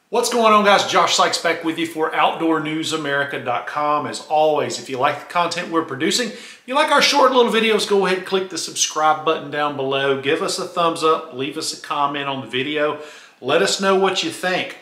What's going on, guys? Josh Sykes back with you for OutdoorNewsAmerica.com. As always, if you like the content we're producing, if you like our short little videos, go ahead and click the subscribe button down below. Give us a thumbs up, leave us a comment on the video. Let us know what you think.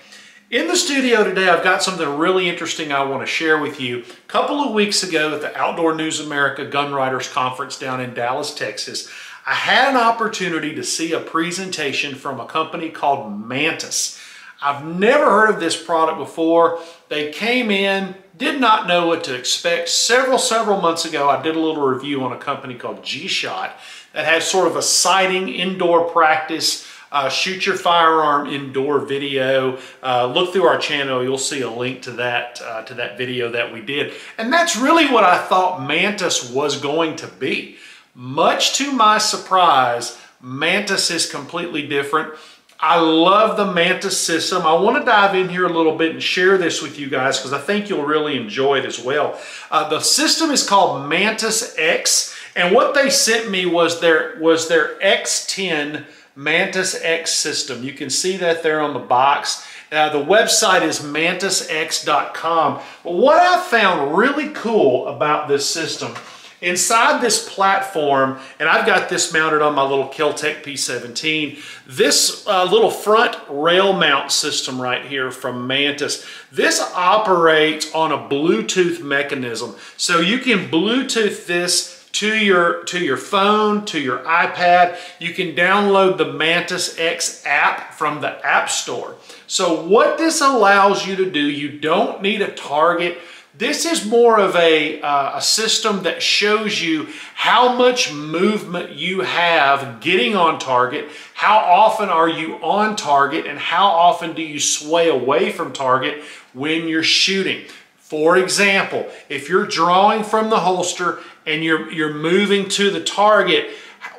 In the studio today, I've got something really interesting I want to share with you. A couple of weeks ago at the Outdoor News America Gun Writers Conference down in Dallas, Texas, I had an opportunity to see a presentation from a company called Mantis. I've never heard of this product before. They came in, did not know what to expect. Several months ago, I did a little review on a company called G-Shot that has sort of a sighting indoor practice, shoot your firearm indoor video. Look through our channel, you'll see a link to that video that we did. And that's really what I thought Mantis was going to be. Much to my surprise, Mantis is completely different. I love the Mantis system. I want to dive in here a little bit and share this with you guys because I think you'll really enjoy it as well. The system is called Mantis X, and what they sent me was their X10 Mantis X system. You can see that there on the box. The website is MantisX.com. But what I found really cool about this system, inside this platform, and I've got this mounted on my little Kel-Tec P17, this little front rail mount system right here from Mantis, this operates on a Bluetooth mechanism. So you can Bluetooth this to your phone, to your iPad. You can download the Mantis X app from the App Store. So what this allows you to do, you don't need a target. This is more of a system that shows you how much movement you have getting on target, how often are you on target, and how often do you sway away from target when you're shooting. For example, if you're drawing from the holster and you're moving to the target,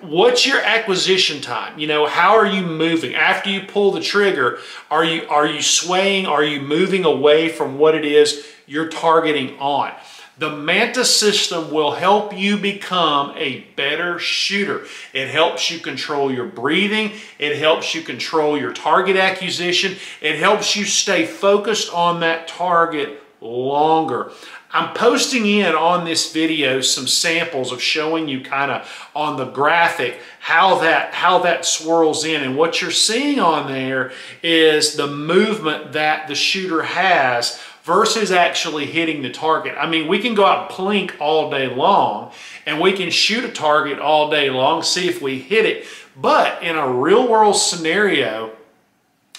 what's your acquisition time? You know, how are you moving? After you pull the trigger, are you swaying? Are you moving away from what it is you're targeting on? The Mantis system will help you become a better shooter. It helps you control your breathing. It helps you control your target acquisition. It helps you stay focused on that target longer. I'm posting in on this video some samples of showing you kind of on the graphic how that swirls in, and what you're seeing on there is the movement that the shooter has versus actually hitting the target. I mean, we can go out and plink all day long and we can shoot a target all day long, see if we hit it, but in a real world scenario,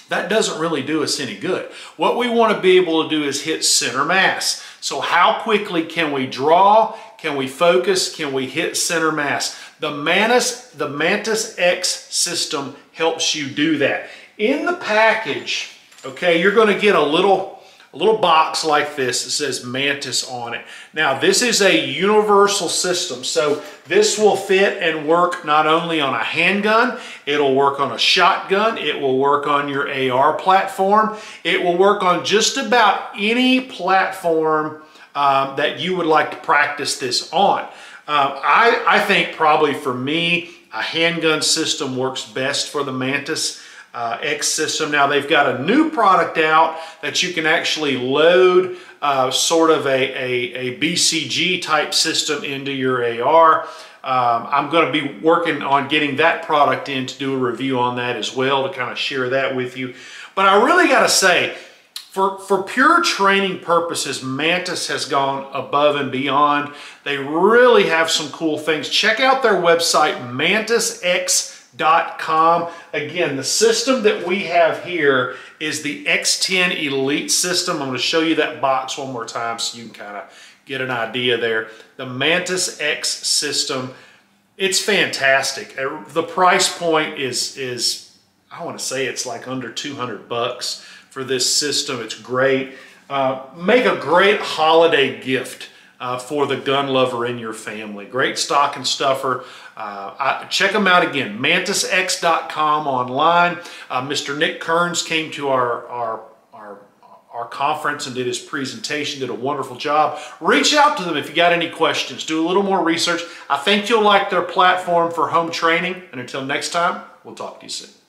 that doesn't really do us any good. What we want to be able to do is hit center mass. So how quickly can we draw? Can we focus? Can we hit center mass? The Mantis X system helps you do that. In the package, okay, you're going to get a little box like this that says Mantis on it. Now, this is a universal system, so this will fit and work not only on a handgun, it'll work on a shotgun, it will work on your AR platform, it will work on just about any platform that you would like to practice this on. I think probably for me, a handgun system works best for the Mantis X system. Now they've got a new product out that you can actually load sort of a BCG type system into your AR. I'm going to be working on getting that product in to do a review on that as well, to kind of share that with you. But I really got to say, for pure training purposes, Mantis has gone above and beyond. They really have some cool things. Check out their website, MantisX.com. Again, the system that we have here is the X10 Elite system. I'm going to show you that box one more time so you can kind of get an idea there. The Mantis X system, it's fantastic. The price point is I want to say it's like under 200 bucks for this system. It's great. Make a great holiday gift for the gun lover in your family. Great stocking stuffer. Check them out again, MantisX.com online. Mr. Nick Kearns came to our our conference and did his presentation, did a wonderful job. Reach out to them if you got any questions. Do a little more research. I think you'll like their platform for home training. And until next time, we'll talk to you soon.